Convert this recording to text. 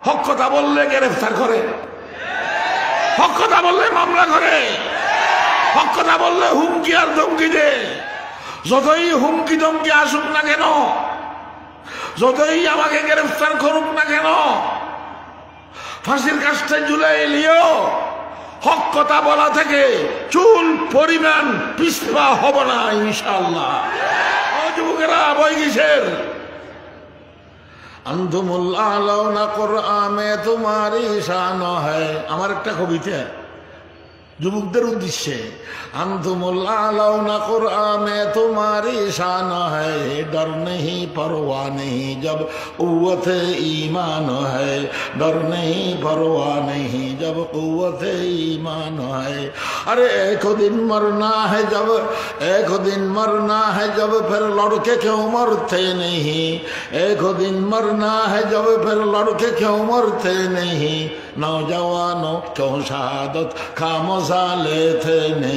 হক কথা বললে গ্রেফতার করে, হক কথা বললে মামলা করে, হক কথা বললে হুমকি আর ধমকি দে। যতই হুমকি ধমকি আসুক না কেন, যতই আমাকে গ্রেফতার করুক না কেন, ফাঁসির কাজটা ঝুলাই লিও, হক কথা বলা থেকে চুল পরিমাণ পিছপা হব না ইনশাআল্লাহ। ও যুবকেরা, বই কিসের? আনতুমুল্লাহ আলাউনা কুরআনে তোমারি শান হ্যায়। আমার একটা কবিতা যুবকদের উদ্দেশ্যে। আনতুমুল্লাহ আলাউনা কুরআনে তোমারি শান হ্যায়, ডর নেহি পরোয়া নেহি জব কুव्वते ईमान है, डर नहीं परवाह नहीं जब कुव्वते ईमान है। अरे एक दिन मरना है जब, एक दिन मरना है जब, फिर लड़के क्यों मरते नहीं, एक दिन मरना है जब, फिर लड़के क्यों मरते नहीं, नौजवानों क्यों शहादत खामोशा लेते नहीं।